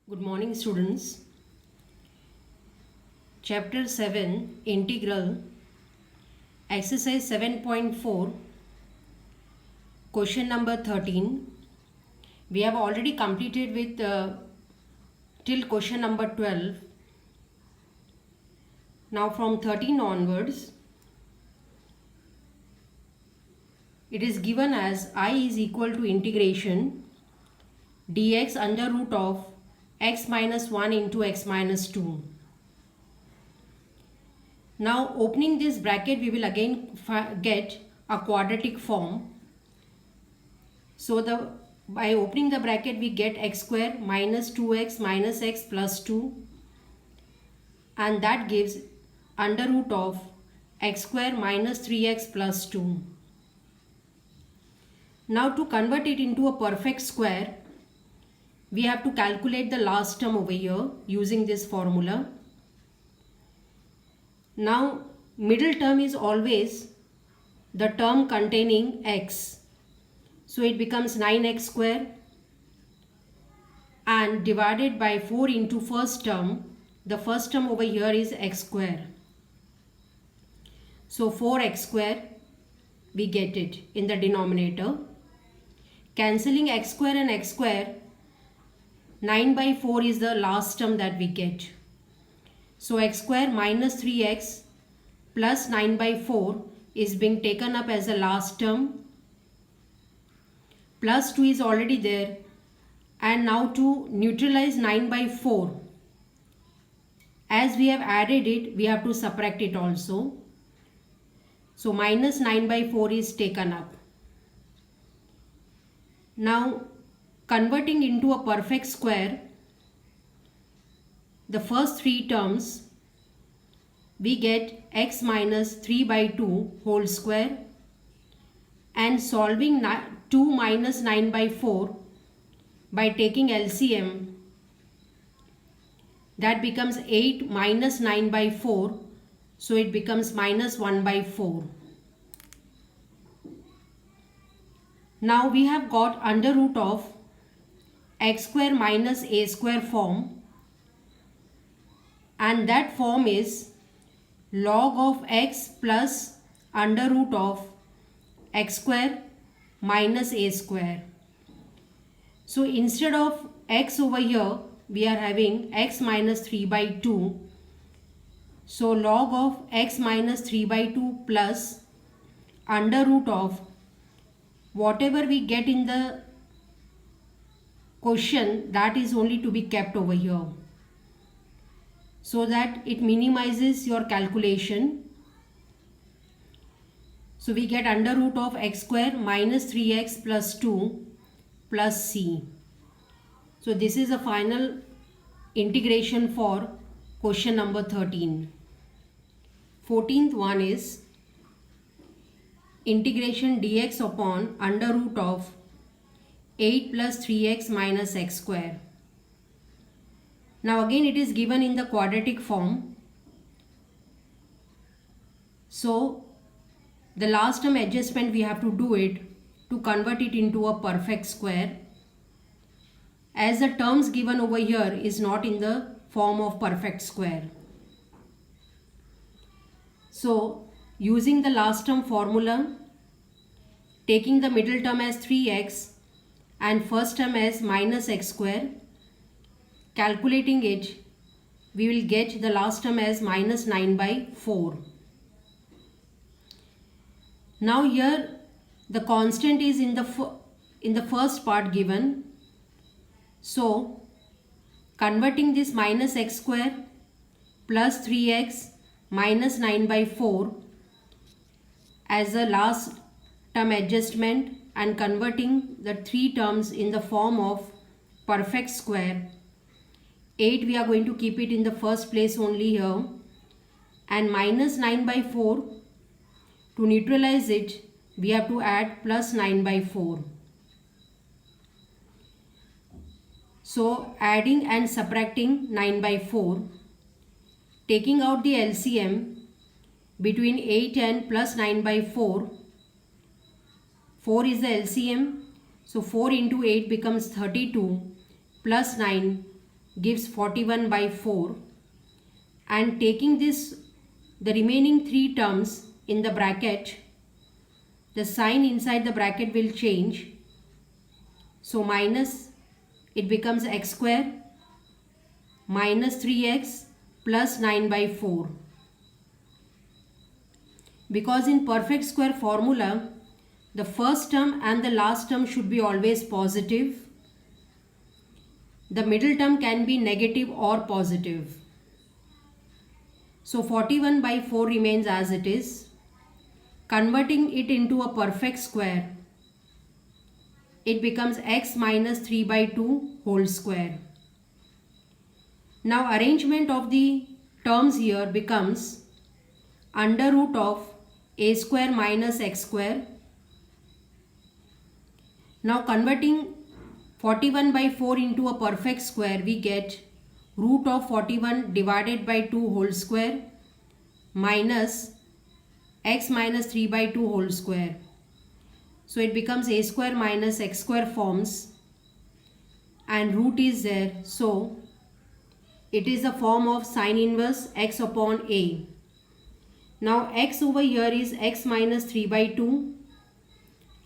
Good morning, students. Chapter 7 Integral Exercise 7.4 Question number 13. We have already completed with till question number 12. Now from 13 onwards, it is given as I is equal to integration dx under root of x minus 1 into x minus 2. Now opening this bracket, we will again get a quadratic form. So by opening the bracket, we get x square minus 2x minus x plus 2, and that gives under root of x square minus 3x plus 2. Now to convert it into a perfect square, we have to calculate the last term over here using this formula. Now middle term is always the term containing x. So it becomes 9x square and divided by 4 into first term. The first term over here is x square. So 4x square, we get it in the denominator. Cancelling x square and x square, 9 by 4 is the last term that we get. So x square minus 3x plus 9 by 4 is being taken up as the last term. Plus 2 is already there. And now to neutralize 9 by 4, as we have added it, we have to subtract it also. So minus 9 by 4 is taken up. Now converting into a perfect square, the first three terms, we get x minus 3 by 2 whole square, and solving 2 minus 9 by 4 by taking LCM, that becomes 8 minus 9 by 4, so it becomes minus 1 by 4. Now we have got under root of x square minus a square form, and that form is log of x plus under root of x square minus a square. So instead of x over here, we are having x minus 3 by 2. So log of x minus 3 by 2 plus under root of whatever we get in the question, that is only to be kept over here, so that it minimizes your calculation. So we get under root of x square minus 3x plus 2 plus c. So this is a final integration for question number 13. 14th one is integration dx upon under root of 8 plus 3x minus x square. Now again it is given in the quadratic form. So the last term adjustment we have to do it to convert it into a perfect square, as the terms given over here is not in the form of perfect square. So using the last term formula, taking the middle term as 3x and first term as minus x square, calculating it, we will get the last term as minus 9 by 4. Now here the constant is in the first part given. So converting this minus x square plus 3x minus 9 by 4 as a last term adjustment and converting the three terms in the form of perfect square. 8 we are going to keep it in the first place only here, and minus 9 by 4, to neutralize it we have to add plus 9 by 4. So adding and subtracting 9 by 4, taking out the LCM between 8 and plus 9 by 4, 4 is the LCM, so 4 into 8 becomes 32 plus 9 gives 41 by 4, and taking this, the remaining 3 terms in the bracket, the sign inside the bracket will change. So minus, it becomes x square minus 3x plus 9 by 4. Because in perfect square formula, the first term and the last term should be always positive. The middle term can be negative or positive. So 41 by 4 remains as it is. Converting it into a perfect square, it becomes x minus 3 by 2 whole square. Now arrangement of the terms here becomes under root of a square minus x square. Now converting 41 by 4 into a perfect square, we get root of 41 divided by 2 whole square minus x minus 3 by 2 whole square. So it becomes a square minus x square forms, and root is there. So it is the form of sine inverse x upon a. Now x over here is x minus 3 by 2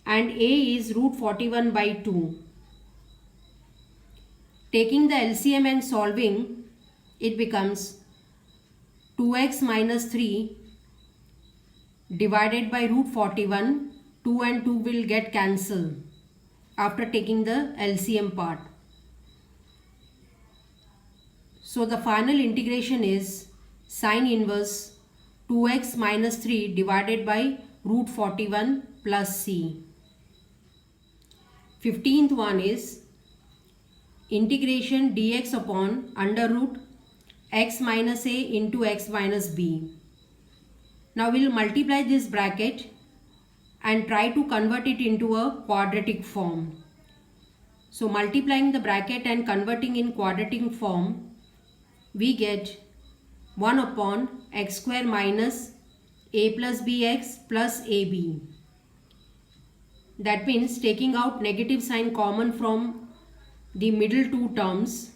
and a is root 41 by 2. Taking the LCM and solving, it becomes 2x minus 3 divided by root 41. 2 and 2 will get cancelled after taking the LCM part. So the final integration is sine inverse 2x minus 3 divided by root 41 plus c. 15th one is integration dx upon under root x minus a into x minus b. Now we will multiply this bracket and try to convert it into a quadratic form. So multiplying the bracket and converting in quadratic form, we get 1 upon x square minus a plus bx plus ab. That means taking out negative sign common from the middle two terms,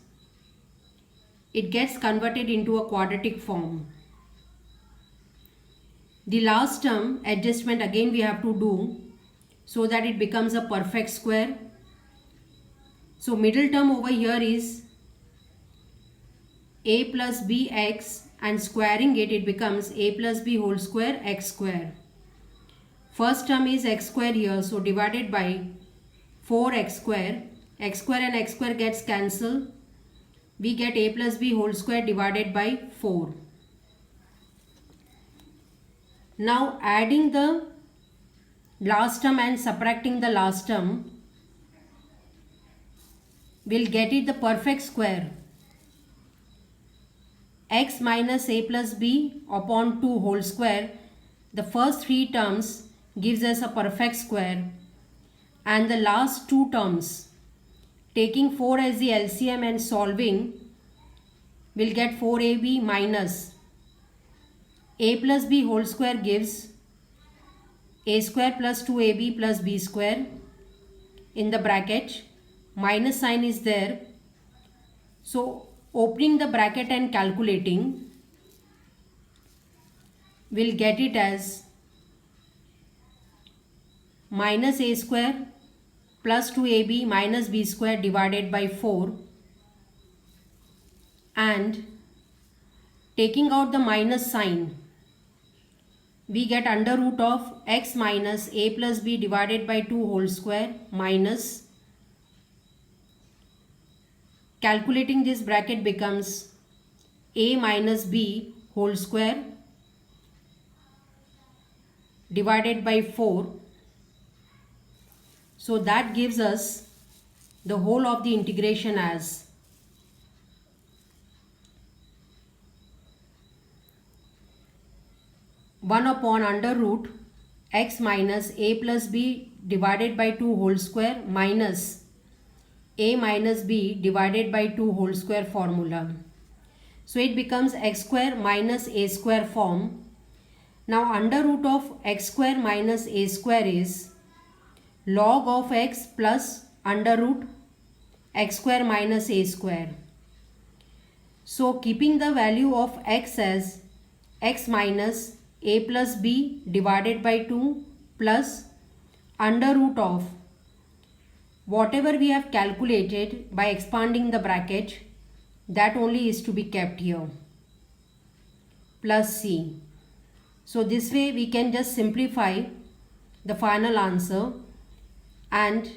it gets converted into a quadratic form. The last term adjustment again we have to do so that it becomes a perfect square. So middle term over here is a plus bx, and squaring it, it becomes a plus b whole square x square. First term is x square here, so divided by 4x square. X square and x square gets cancelled. We get a plus b whole square divided by 4. Now adding the last term and subtracting the last term, we'll get it the perfect square. X minus a plus b upon 2 whole square. The first 3 terms gives us a perfect square, and the last 2 terms, taking 4 as the LCM and solving, we'll get 4ab minus a plus b whole square gives a square plus 2ab plus b square. In the bracket, minus sign is there. So opening the bracket and calculating, we'll get it as minus a square plus 2ab minus b square divided by 4, and taking out the minus sign, we get under root of x minus a plus b divided by 2 whole square minus, calculating this bracket becomes a minus b whole square divided by 4. So that gives us the whole of the integration as 1 upon under root x minus a plus b divided by 2 whole square minus a minus b divided by 2 whole square formula. So it becomes x square minus a square form. Now under root of x square minus a square is log of x plus under root x square minus a square. So keeping the value of x as x minus a plus b divided by 2 plus under root of whatever we have calculated by expanding the bracket, that only is to be kept here, plus c. So this way we can just simplify the final answer, and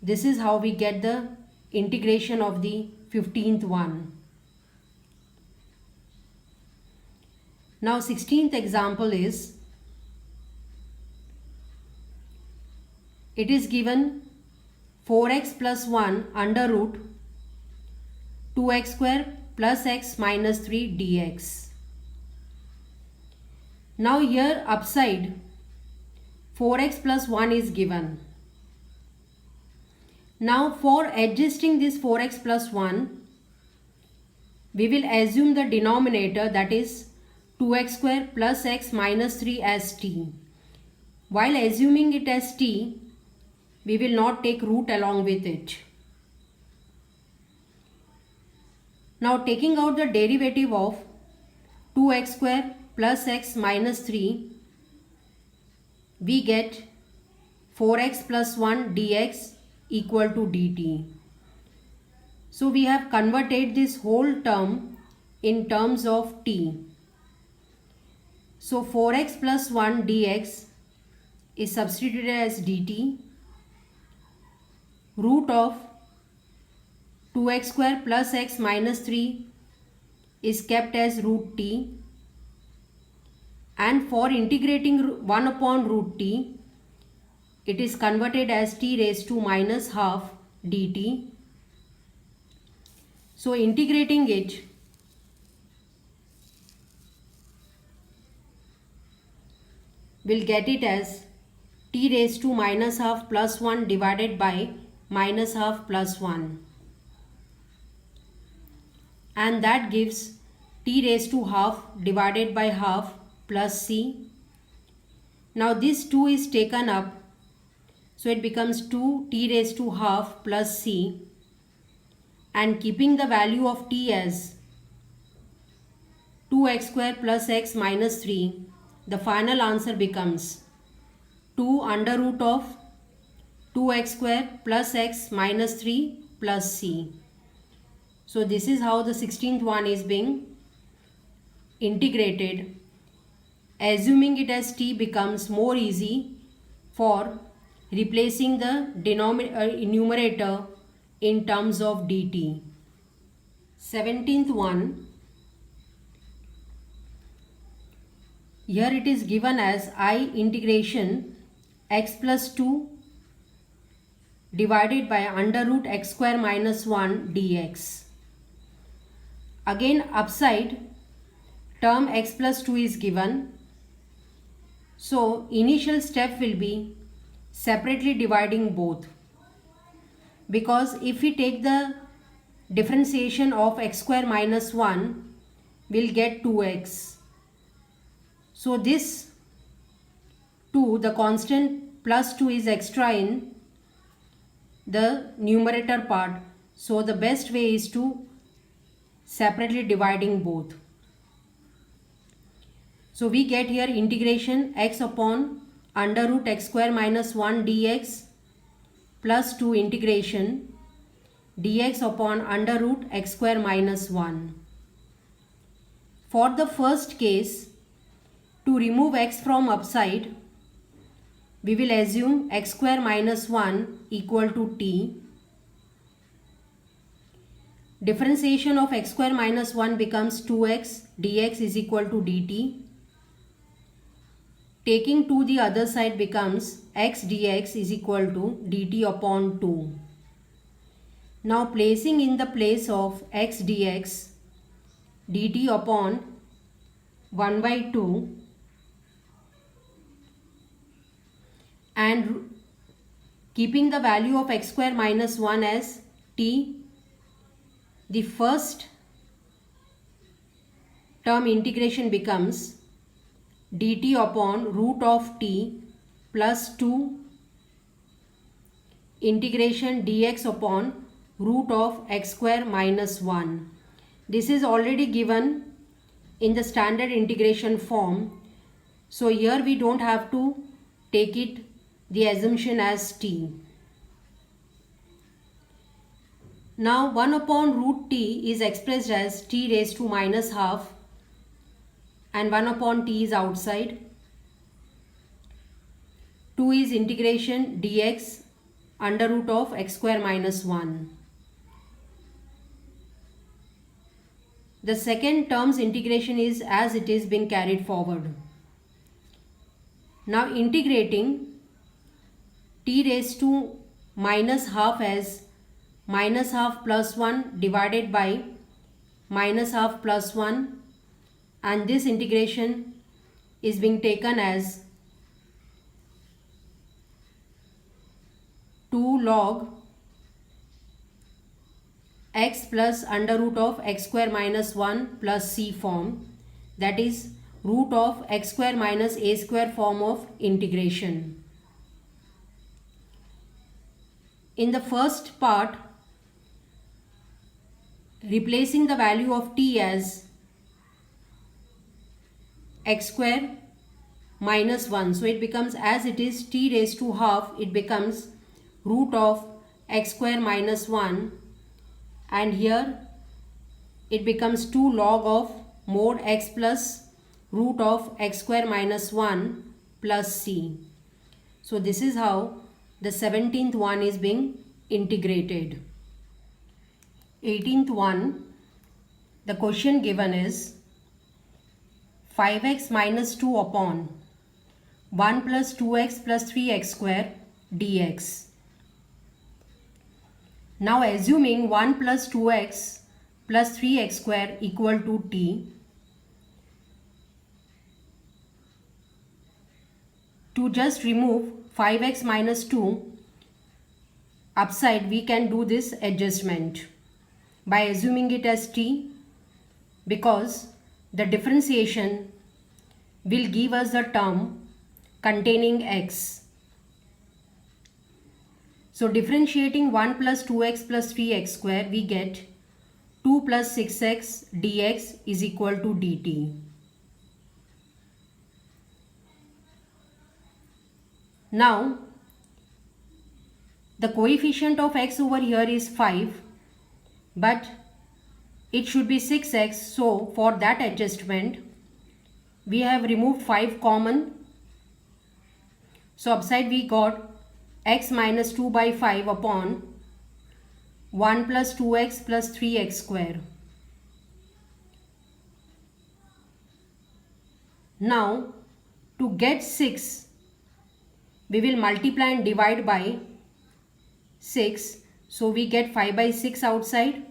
this is how we get the integration of the 15th one. Now 16th example is, it is given 4x plus 1 under root 2x square plus x minus 3 dx. Now here upside 4x plus 1 is given. Now for adjusting this 4x plus 1, we will assume the denominator, that is 2x square plus x minus 3 as t. While assuming it as t, we will not take root along with it. Now taking out the derivative of 2x square plus x minus 3, we get 4x plus 1 dx equal to dt. So we have converted this whole term in terms of t. So 4x plus 1 dx is substituted as dt. Root of 2x square plus x minus 3 is kept as root t. And for integrating 1 upon root t, it is converted as t raised to minus half dt. So integrating it, we'll get it as t raised to minus half plus 1 divided by minus half plus 1. And that gives t raised to half divided by half plus c. Now this 2 is taken up, so it becomes 2t raised to half plus c, and keeping the value of t as 2x square plus x minus 3, the final answer becomes 2 under root of 2x square plus x minus 3 plus c. So this is how the 16th one is being integrated. Assuming it as t becomes more easy for replacing the numerator in terms of dt. 17th one, here it is given as I integration x plus 2 divided by under root x square minus 1 dx. Again upside term x plus 2 is given. So initial step will be separately dividing both, because if we take the differentiation of x square minus 1, we'll get 2x. So this 2, the constant plus 2 is extra in the numerator part. So the best way is to separately dividing both. So we get here integration x upon under root x square minus 1 dx plus 2 integration dx upon under root x square minus 1. For the first case, to remove x from upside, we will assume x square minus 1 equal to t. Differentiation of x square minus 1 becomes 2x dx is equal to dt. Taking to the other side becomes x dx is equal to dt upon 2. Now placing in the place of x dx, dt upon 1 by 2, and keeping the value of x square minus 1 as t, the first term integration becomes dt upon root of t plus 2 integration dx upon root of x square minus 1. This is already given in the standard integration form. So here we don't have to take it the assumption as t. Now 1 upon root t is expressed as t raised to minus half and 1 upon t is outside. 2 is integration dx under root of x square minus 1. The second term's integration is as it is being carried forward. Now integrating t raised to minus half as minus half plus 1 divided by minus half plus 1, and this integration is being taken as 2 log x plus under root of x square minus 1 plus c form, that is root of x square minus a square form of integration. In the first part, replacing the value of t as x square minus 1, so it becomes as it is t raised to half, it becomes root of x square minus 1, and here it becomes 2 log of mod x plus root of x square minus 1 plus c. So this is how the 17th one is being integrated. 18th one, the question given is 5x minus 2 upon 1 plus 2x plus 3x square dx. Now assuming 1 plus 2x plus 3x square equal to t, to just remove 5x minus 2 upside, we can do this adjustment by assuming it as t, because the differentiation will give us the term containing x. So differentiating 1 plus 2x plus 3x square, we get 2 plus 6x dx is equal to dt. Now the coefficient of x over here is 5, but it should be 6x, so for that adjustment we have removed 5 common. So upside we got x minus 2 by 5 upon 1 plus 2x plus 3x square. Now to get 6, we will multiply and divide by 6. So we get 5 by 6 outside,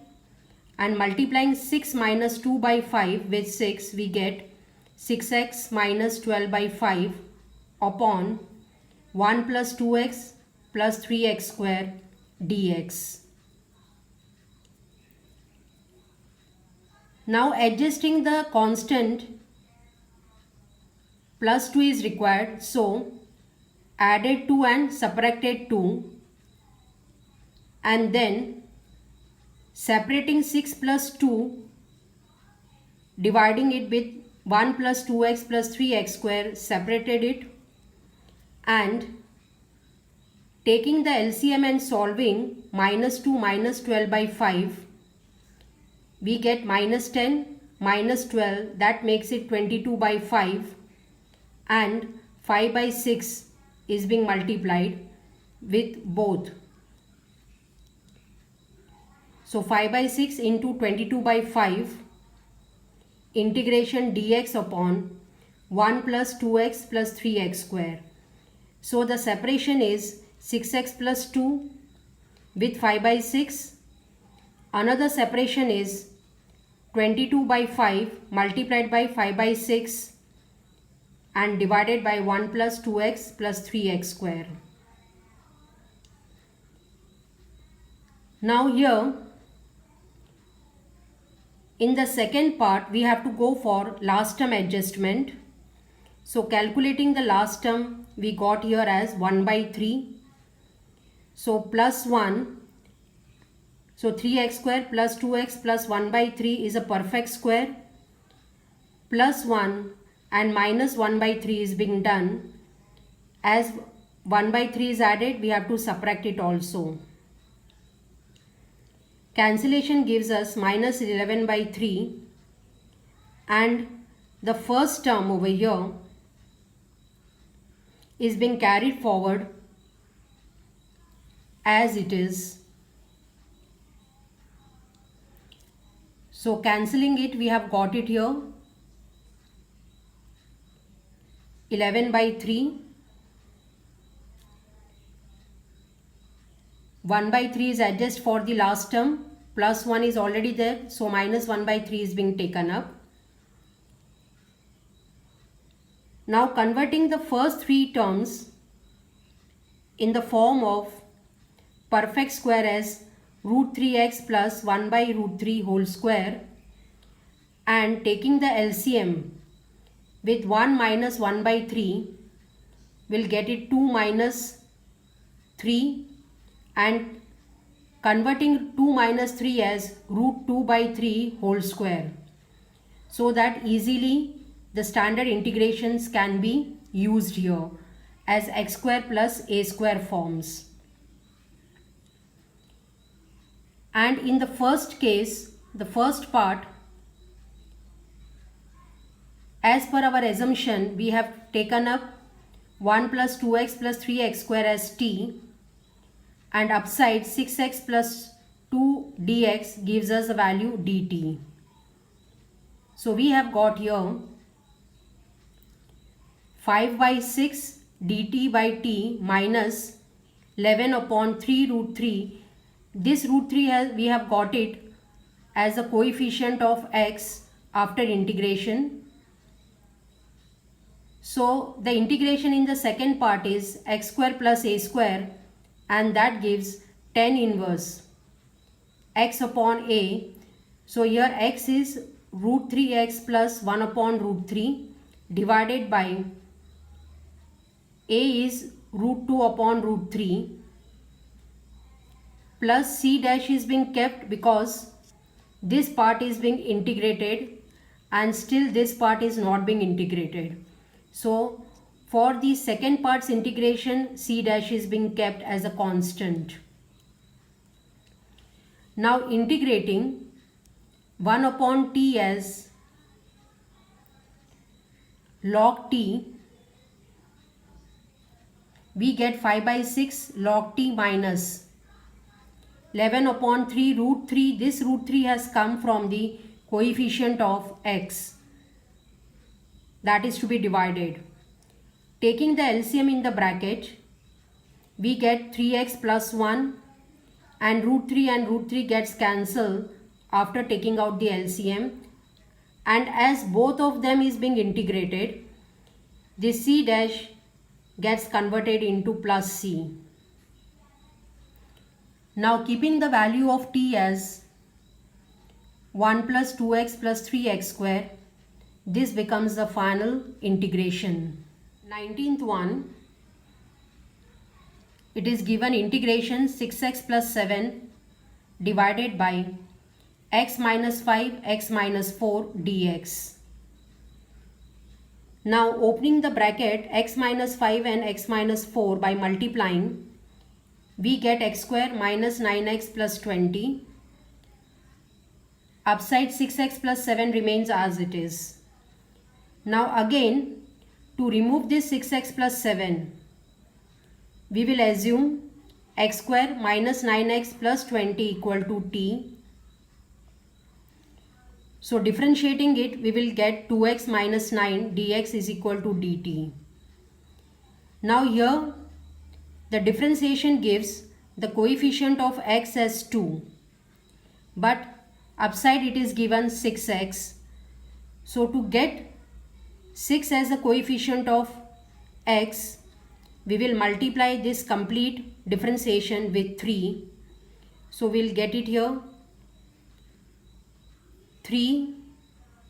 and multiplying 6 minus 2 by 5 with 6, we get 6x minus 12 by 5 upon 1 plus 2x plus 3x square dx. Now adjusting the constant plus 2 is required, so added 2 and subtracted 2, and then separating 6 plus 2, dividing it with 1 plus 2x plus 3x square, separated it, and taking the LCM and solving minus 2 minus 12 by 5, we get minus 10 minus 12, that makes it 22 by 5, and 5 by 6 is being multiplied with both. So 5 by 6 into 22 by 5, integration dx upon 1 plus 2x plus 3x square. So the separation is 6x plus 2 with 5 by 6. Another separation is 22 by 5 multiplied by 5 by 6 and divided by 1 plus 2x plus 3x square. Now here in the second part, we have to go for last term adjustment. So calculating the last term, we got here as 1 by 3. So plus 1 So 3x square plus 2x plus 1 by 3 is a perfect square. Plus 1 and minus 1 by 3 is being done. As 1 by 3 is added, we have to subtract it also. Cancellation gives us minus 11 by 3, and the first term over here is being carried forward as it is. So cancelling it, we have got it here 11 by 3. 1 by 3 is adjusted for the last term, plus 1 is already there, so minus 1 by 3 is being taken up. Now converting the first three terms in the form of perfect square as root 3x plus 1 by root 3 whole square, and taking the LCM with 1 minus 1 by 3, will get it 2 minus 3, and converting 2 minus 3 as root 2 by 3 whole square, so that easily the standard integrations can be used here as x square plus a square forms. And in the first case, the first part, as per our assumption, we have taken up 1 plus 2x plus 3x square as t, and upside 6x plus 2 dx gives us the value dt. So we have got here 5 by 6 dt by t minus 11 upon 3 root 3. This root 3 we have got it as a coefficient of x after integration. So the integration in the second part is x square plus a square, and that gives tan inverse x upon a. So here x is root 3x plus 1 upon root 3 divided by a is root 2 upon root 3, plus c dash is being kept because this part is being integrated and still this part is not being integrated. So for the second part's integration, c dash is being kept as a constant. Now integrating 1 upon t as log t, we get 5 by 6 log t minus 11 upon 3 root 3. This root 3 has come from the coefficient of x that is to be divided. Taking the LCM in the bracket, we get 3x plus 1, and root 3 gets cancelled after taking out the LCM, and as both of them is being integrated, the c dash gets converted into plus c. Now keeping the value of t as 1 plus 2x plus 3x square, this becomes the final integration. 19th one, it is given integration 6x plus 7 divided by x minus 5 x minus 4 dx. Now opening the bracket x minus 5 and x minus 4 by multiplying, we get x square minus 9x plus 20. Upside 6x plus 7 remains as it is. Now again, to remove this 6x plus 7, we will assume x square minus 9x plus 20 equal to t. So differentiating it, we will get 2x minus 9 dx is equal to dt. Now here the differentiation gives the coefficient of x as 2, but upside it is given 6x. So to get 6 as the coefficient of x, we will multiply this complete differentiation with 3. So we will get it here 3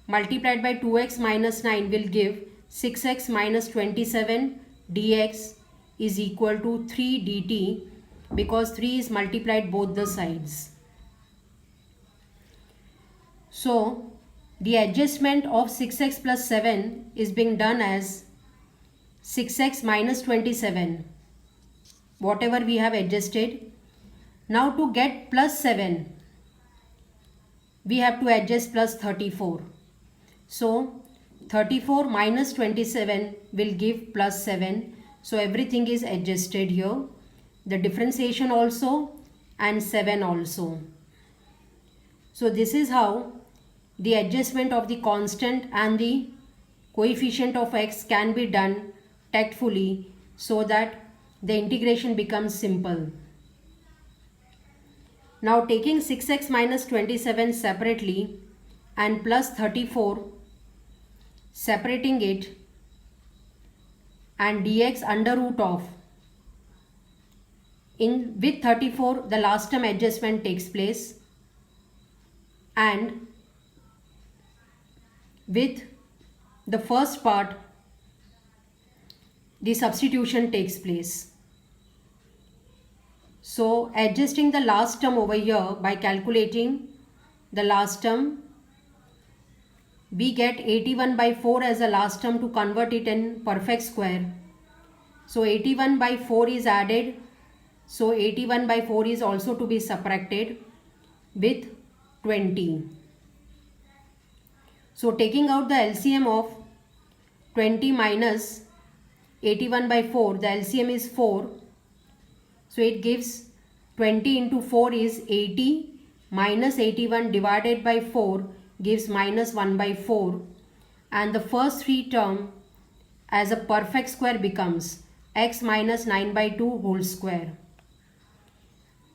multiplied by 2x minus 9 will give 6x minus 27 dx is equal to 3 dt, because 3 is multiplied both the sides. So the adjustment of 6x plus 7 is being done as 6x minus 27, whatever we have adjusted. Now to get plus 7, we have to adjust plus 34. So 34 minus 27 will give plus 7. So everything is adjusted here. The differentiation also and 7 also. So this is how the adjustment of the constant and the coefficient of x can be done tactfully so that the integration becomes simple. Now taking 6x minus 27 separately and plus 34, separating it, and dx under root of, with 34 the last term adjustment takes place, and with the first part the substitution takes place. So adjusting the last term over here by calculating the last term, we get 81 by 4 as a last term to convert it in perfect square. So 81 by 4 is added. So 81 by 4 is also to be subtracted with 20. So taking out the LCM of 20 minus 81 by 4, the LCM is 4. So it gives 20 into 4 is 80, minus 81 divided by 4 gives minus 1 by 4. And the first three term as a perfect square becomes x minus 9 by 2 whole square.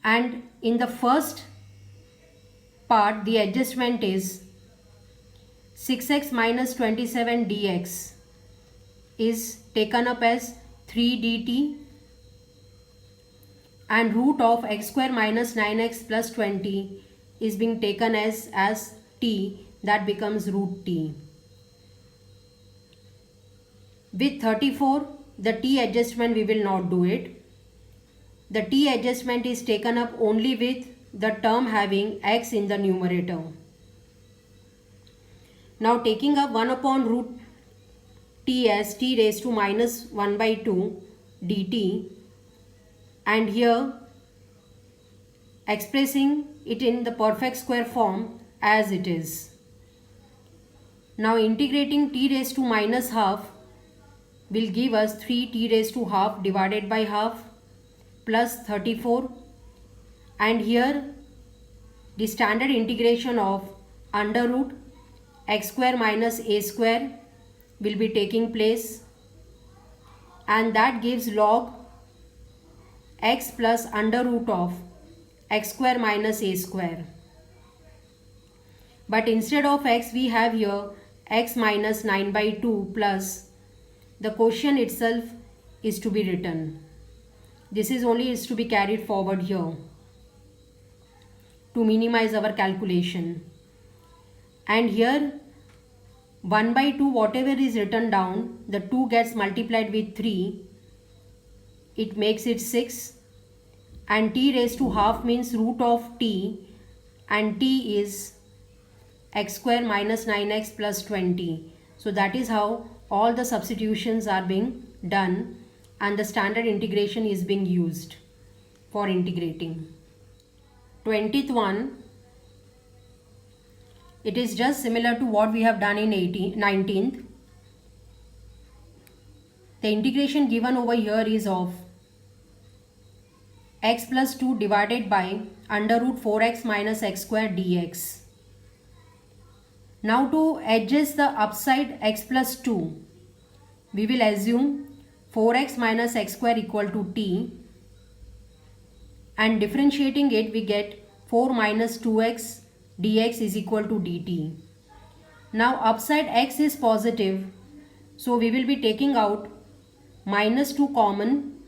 And in the first part the adjustment is 6x minus 27 dx is taken up as 3 dt, and root of x square minus 9x plus 20 is being taken as t, that becomes root t. With 34 the t adjustment we will not do it. The t adjustment is taken up only with the term having x in the numerator. Now taking up 1 upon root t as t raised to minus 1 by 2 dt, and here expressing it in the perfect square form as it is. Now integrating t raised to minus half will give us 3t raised to half divided by half plus 34, and here the standard integration of under root x square minus a square will be taking place, and that gives log x plus under root of x square minus a square. But instead of x we have here x minus 9 by 2 plus the quotient itself is to be written. This is to be carried forward here to minimize our calculation. And here 1 by 2 whatever is written down, the 2 gets multiplied with 3, it makes it 6, and t raised to half means root of t, and t is x square minus 9x plus 20. So that is how all the substitutions are being done and the standard integration is being used for integrating. 20th one, it is just similar to what we have done in 19th. The integration given over here is of x plus 2 divided by under root 4x minus x square dx. Now to adjust the upside x plus 2, we will assume 4x minus x square equal to t, and differentiating it we get 4 minus 2x dx is equal to dt. Now upside x is positive, so we will be taking out minus 2 common,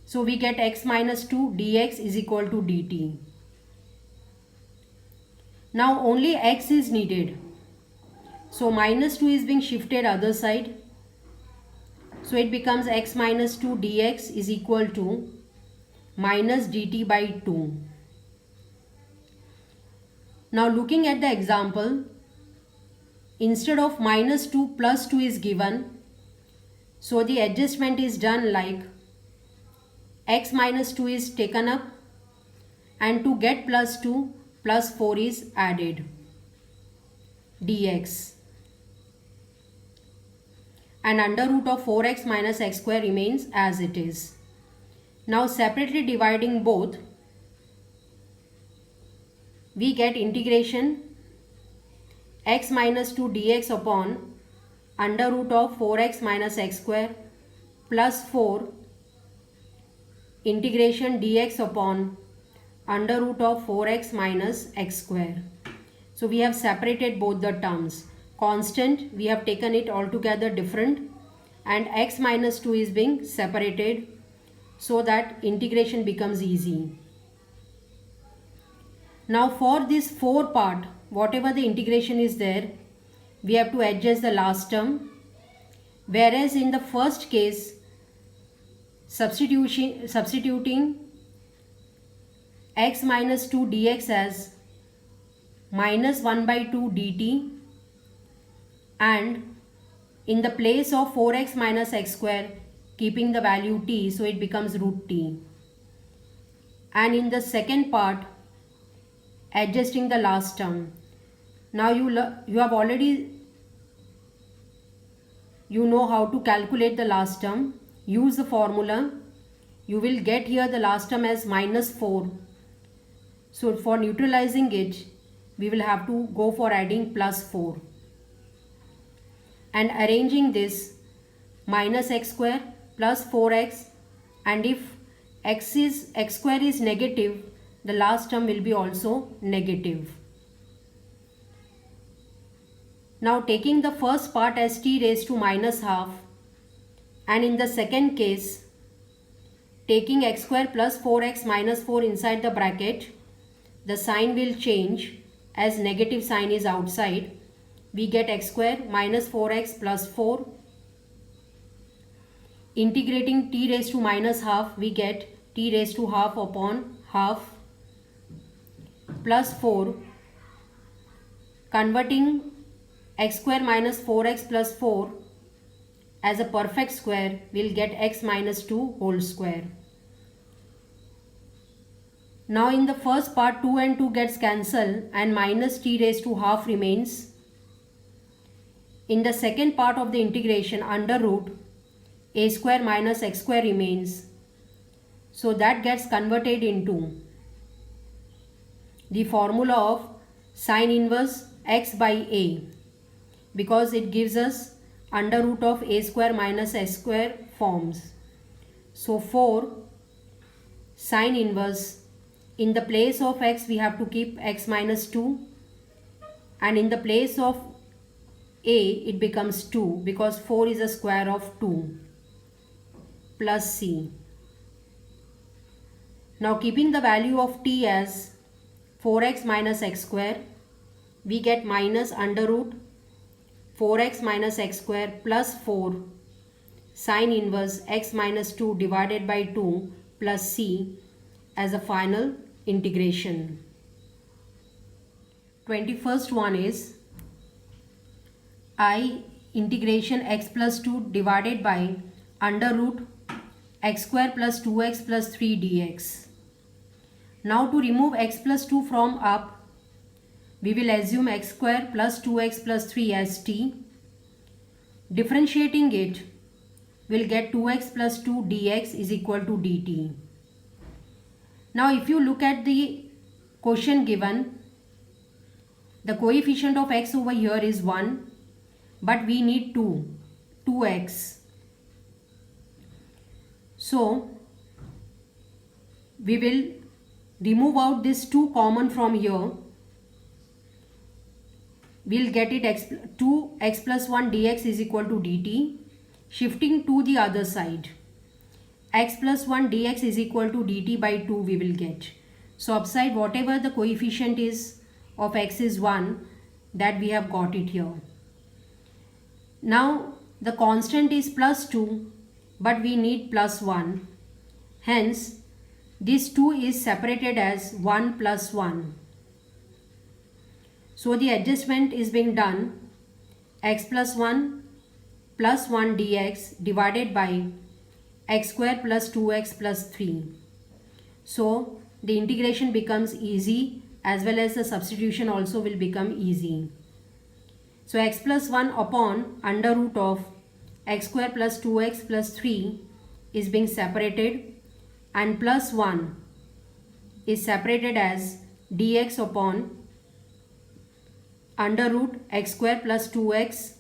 so we get x minus 2 dx is equal to dt. Now only x is needed, so minus 2 is being shifted other side, so it becomes x minus 2 dx is equal to minus dt by 2. Now looking at the example, instead of -2 plus 2 is given. So the adjustment is done like x minus 2 is taken up, and to get plus 2, plus 4 is added, dx. And under root of 4x minus x square remains as it is. Now separately dividing both, we get integration x minus 2 dx upon under root of 4x minus x square plus 4 integration dx upon under root of 4x minus x square. So we have separated both the terms. Constant, we have taken it altogether different, and x minus 2 is being separated so that integration becomes easy. Now for this 4 part, whatever the integration is there, we have to adjust the last term. Whereas in the first case, substituting x minus 2 dx as minus 1 by 2 dt, and in the place of 4x minus x square keeping the value t, so it becomes root t. And in the second part, adjusting the last term. Now you have already know how to calculate the last term. Use the formula. You will get here the last term as minus 4. So for neutralizing it, we will have to go for adding plus 4. And arranging this, minus x square plus 4x, and if x square is negative, the last term will be also negative. Now taking the first part as t raised to minus half, and in the second case taking x square plus 4x minus 4 inside the bracket, the sign will change as negative sign is outside. We get x square minus 4x plus 4. Integrating t raised to minus half, we get t raised to half upon half plus 4. Converting x square minus 4x plus 4 as a perfect square, we'll get x minus 2 whole square. Now in the first part, 2 and 2 gets cancelled and minus t raised to half remains. In the second part of the integration, under root a square minus x square remains. So that gets converted into the formula of sine inverse x by a, because it gives us under root of a square minus s square forms. So for sine inverse, in the place of x we have to keep x minus 2, and in the place of a it becomes 2, because 4 is a square of 2, plus c. Now keeping the value of t as 4x minus x square, we get minus under root 4x minus x square plus 4 sine inverse x minus 2 divided by 2 plus c as a final integration. 21st one is I integration x plus 2 divided by under root x square plus 2x plus 3 dx. Now to remove x plus 2 from up, we will assume x square plus 2x plus 3 as t. Differentiating it, we'll get 2x plus 2 dx is equal to dt. Now if you look at the question given, the coefficient of x over here is 1, but we need 2x. So we will remove out this 2 common from here. We'll get it 2x plus 1 dx is equal to dt. Shifting to the other side, x plus 1 dx is equal to dt by 2 we will get. So upside whatever the coefficient is of x is 1, that we have got it here. Now the constant is plus 2, but we need plus 1. Hence this 2 is separated as 1 plus 1. So the adjustment is being done x plus 1 dx divided by x square plus 2x plus 3. So the integration becomes easy, as well as the substitution also will become easy. So x plus 1 upon under root of x square plus 2x plus 3 is being separated, and plus 1 is separated as dx upon under root x square plus 2x,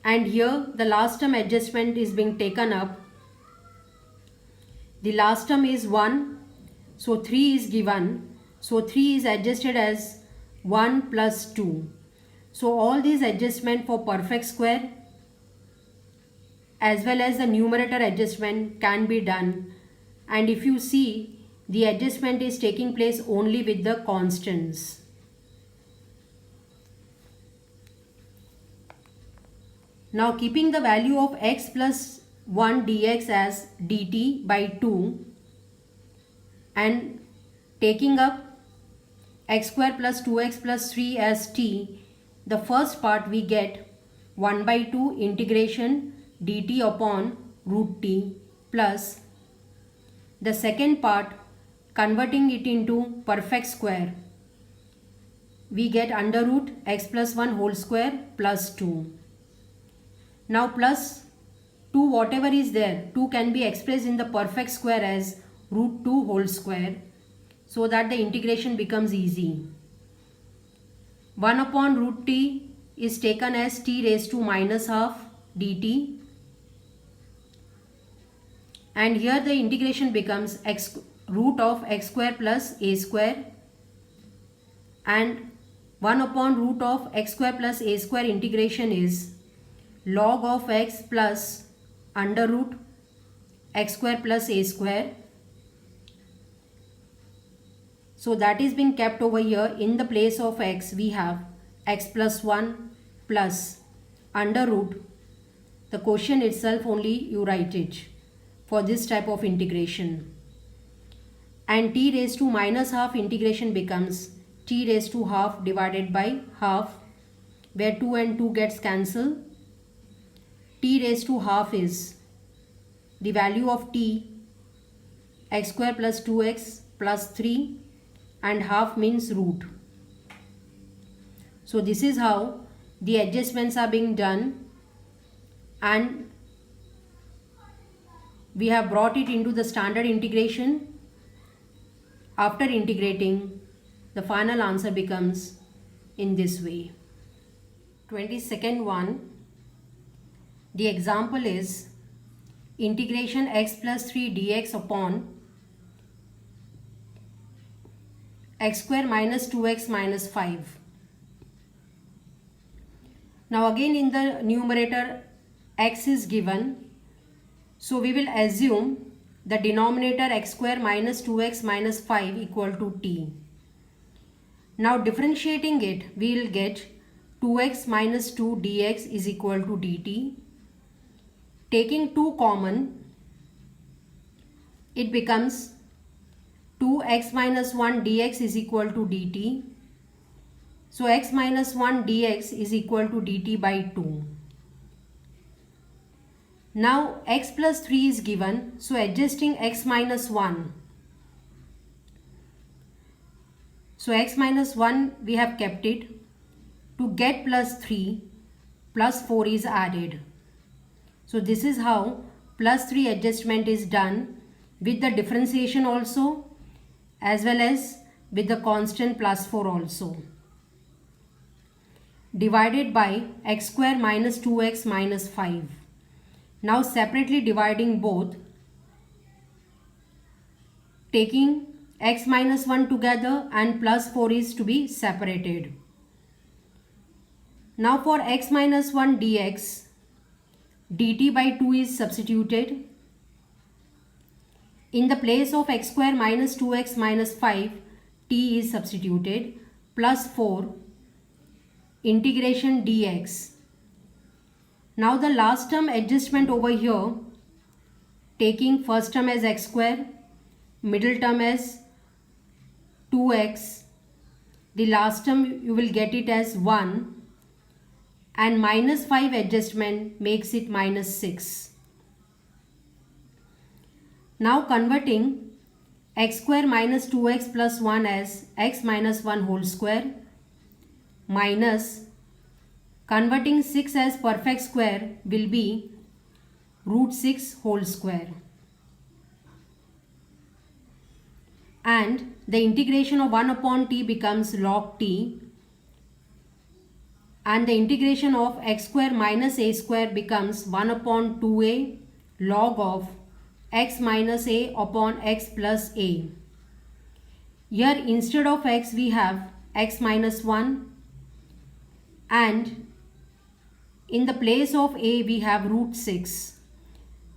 and here the last term adjustment is being taken up. The last term is 1, so 3 is given, so 3 is adjusted as 1 plus 2. So all these adjustment for perfect square as well as the numerator adjustment can be done, and if you see, the adjustment is taking place only with the constants. Now keeping the value of x plus 1 dx as dt by 2 and taking up x square plus 2x plus 3 as t, the first part we get 1 by 2 integration dt upon root t, plus the second part converting it into perfect square, we get under root x plus 1 whole square plus 2. Now plus 2, whatever is there, 2 can be expressed in the perfect square as root 2 whole square, so that the integration becomes easy. 1 upon root t is taken as t raised to minus half dt, and here the integration becomes root of x square plus a square, and 1 upon root of x square plus a square integration is log of x plus under root x square plus a square. So that is being kept over here. In the place of x we have x plus 1 plus under root, the quotient itself only you write it for this type of integration, and t raised to minus half integration becomes t raised to half divided by half, where 2 and 2 gets cancelled. T raised to half is the value of t, x square plus 2x plus 3, and half means root. So this is how the adjustments are being done, and we have brought it into the standard integration. After integrating, the final answer becomes in this way. 22nd one, the example is integration x plus 3 dx upon x square minus 2x minus 5. Now again in the numerator x is given, so we will assume the denominator x square minus 2x minus 5 equal to t. Now differentiating it, we will get 2x minus 2 dx is equal to dt. Taking 2 common, it becomes 2x minus 1 dx is equal to dt. So x minus 1 dx is equal to dt by 2. Now x plus 3 is given, so adjusting x minus 1. So x minus 1 we have kept it. To get plus 3, plus 4 is added. So this is how plus 3 adjustment is done with the differentiation also, as well as with the constant plus 4 also. Divided by x square minus 2x minus 5. Now separately dividing both, taking x minus 1 together and plus 4 is to be separated. Now for x minus 1 dx, dt by 2 is substituted. In the place of x square minus 2x minus 5, t is substituted, plus 4 integration dx. Now the last term adjustment over here, taking first term as x square, middle term as 2x, the last term you will get it as 1, and minus 5 adjustment makes it minus 6. Now converting x square minus 2x plus 1 as x minus 1 whole square, minus converting 6 as perfect square will be root 6 whole square. And the integration of 1 upon t becomes log t, and the integration of x square minus a square becomes 1 upon 2a log of x minus a upon x plus a. Here instead of x we have x minus 1, and in the place of a we have root 6.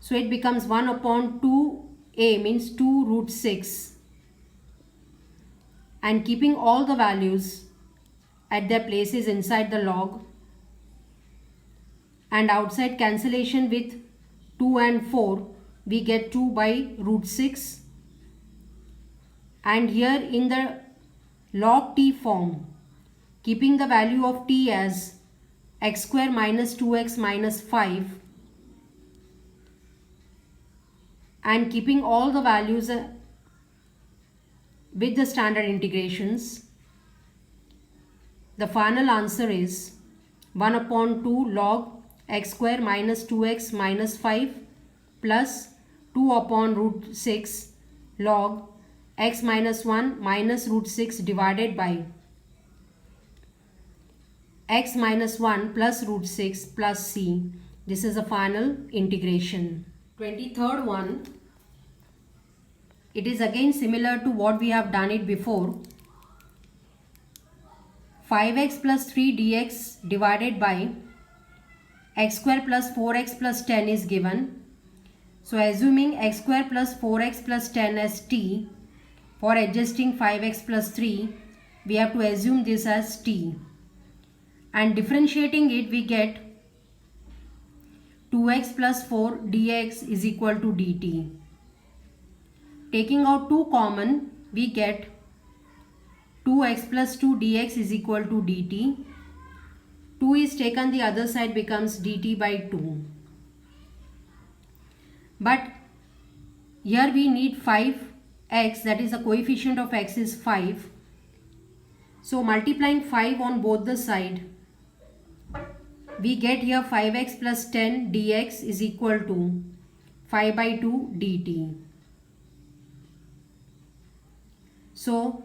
So it becomes 1 upon 2a means 2 root 6. And keeping all the values at their places inside the log, and outside cancellation with 2 and 4 we get 2 by root 6, and here in the log t form, keeping the value of t as x square minus 2x minus 5 and keeping all the values with the standard integrations, the final answer is 1 upon 2 log x square minus 2x minus 5 plus 2 upon root 6 log x minus 1 minus root 6 divided by x minus 1 plus root 6 plus c. This is a final integration. 23rd one. It is again similar to what we have done it before. 5x plus 3 dx divided by x square plus 4x plus 10 is given. So assuming x square plus 4x plus 10 as t, for adjusting 5x plus 3, we have to assume this as t. And differentiating it, we get 2x plus 4 dx is equal to dt. Taking out 2 common, we get 2x plus 2 dx is equal to dt. 2 is taken the other side, becomes dt by 2. But here we need 5x, that is the coefficient of x is 5. So multiplying 5 on both the side, we get here 5x plus 10 dx is equal to 5 by 2 dt. So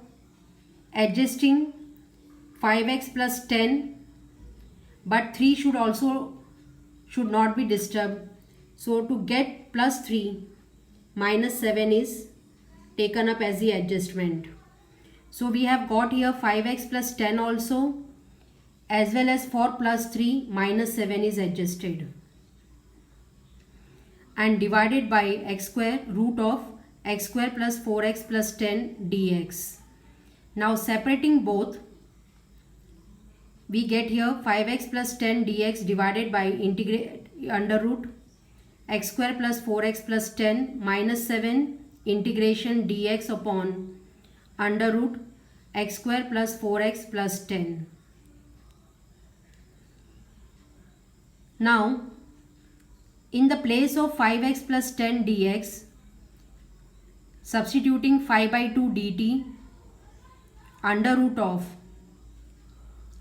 adjusting 5x plus 10, but 3 should not be disturbed. So to get plus 3, minus 7 is taken up as the adjustment. So we have got here 5x plus 10 also, as well as 4 plus 3 minus 7 is adjusted. And divided by x square root of x square plus 4x plus 10 dx. Now separating both, we get here 5x plus 10 dx divided by integrate under root x square plus 4x plus 10 minus 7 integration dx upon under root x square plus 4x plus 10. Now in the place of 5x plus 10 dx, substituting 5 by 2 dt under root of,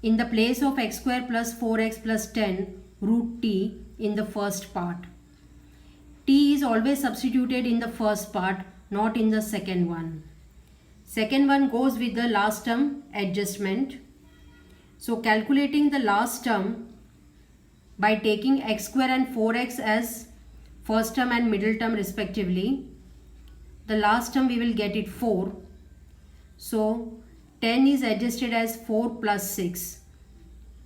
in the place of x square plus 4x plus 10 root t in the first part. T is always substituted in the first part, not in the second one. Second one goes with the last term adjustment. So calculating the last term by taking x square and 4x as first term and middle term respectively, the last term we will get it 4. So 10 is adjusted as 4 plus 6.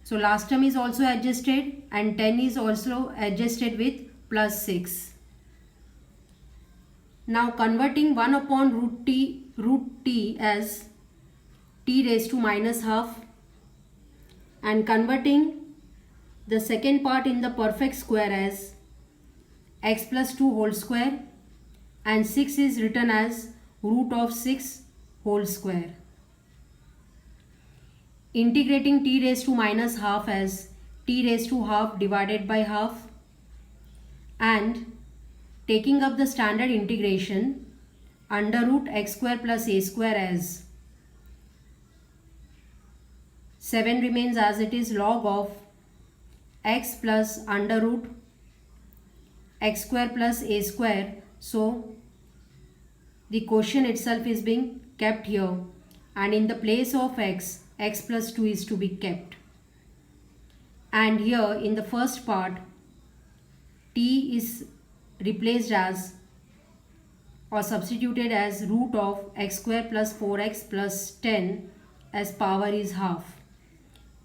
So last term is also adjusted and 10 is also adjusted with plus 6. Now converting 1 upon root t as t raised to minus half, and converting the second part in the perfect square as x plus 2 whole square, and 6 is written as root of 6 whole square. integrating t raised to minus half as t raised to half divided by half, and taking up the standard integration under root x square plus a square as 7 remains as it is, log of x plus under root x square plus a square. So the quotient itself is being kept here, and in the place of x, x plus 2 is to be kept. And here in the first part, t is replaced as or substituted as root of x square plus 4x plus 10 as power is half.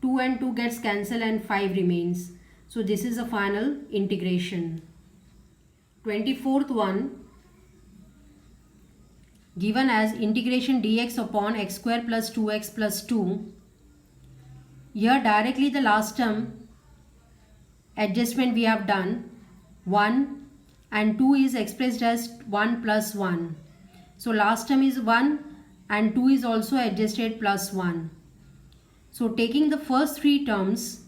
2 and 2 gets cancelled and 5 remains. So this is the final integration. 24th one, given as integration dx upon x square plus 2x plus 2. Here directly the last term adjustment we have done. 1 and 2 is expressed as 1 plus 1. So last term is 1 and 2 is also adjusted plus 1. So taking the first three terms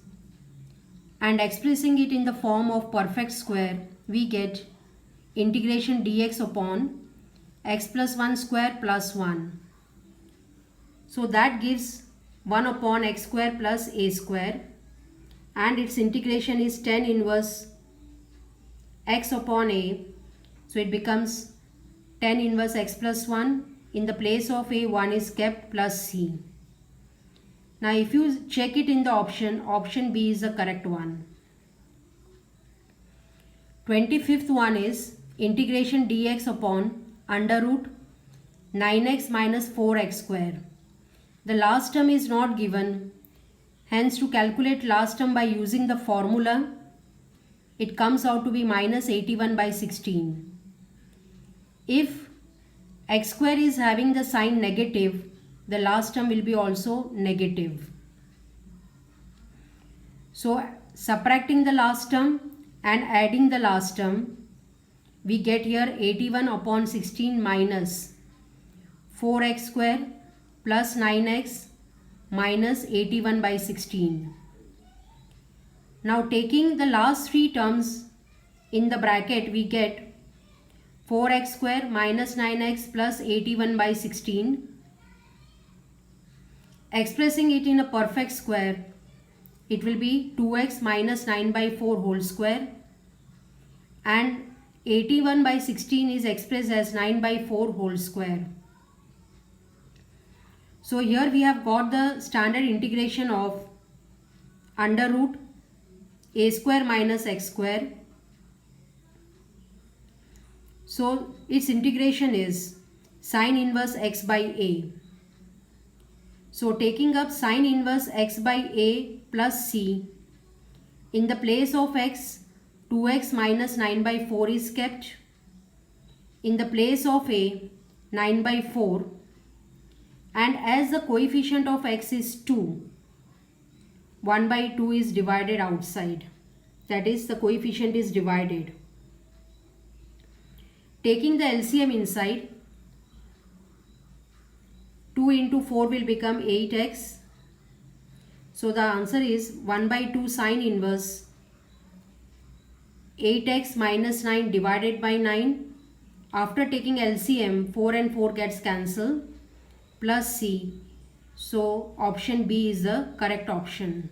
and expressing it in the form of perfect square, we get integration dx upon x plus 1 square plus 1. So that gives 1 upon x square plus a square, and its integration is tan inverse x upon a. So it becomes tan inverse x plus 1. In the place of a, 1 is kept plus c. Now if you check it in the option B is the correct one. 25th one is integration dx upon under root 9x minus 4x square. The last term is not given. Hence to calculate last term by using the formula, it comes out to be minus 81 by 16. If x square is having the sign negative, the last term will be also negative. So subtracting the last term and adding the last term, we get here 81 upon 16 minus 4x square plus 9x minus 81 by 16. Now taking the last three terms in the bracket, we get 4x square minus 9x plus 81 by 16. Expressing it in a perfect square, it will be 2x minus 9 by 4 whole square, and 81 by 16 is expressed as 9 by 4 whole square. So here we have got the standard integration of under root a square minus x square. So its integration is sine inverse x by a. So taking up sine inverse x by a plus c, in the place of x, 2x minus 9 by 4 is kept. In the place of a, 9 by 4. And as the coefficient of x is 2, 1 by 2 is divided outside. That is, the coefficient is divided. Taking the LCM inside, 2 into 4 will become 8x. So the answer is 1 by 2 sine inverse 8x minus 9 divided by 9. After taking LCM, 4 and 4 gets cancelled plus c. So option B is the correct option.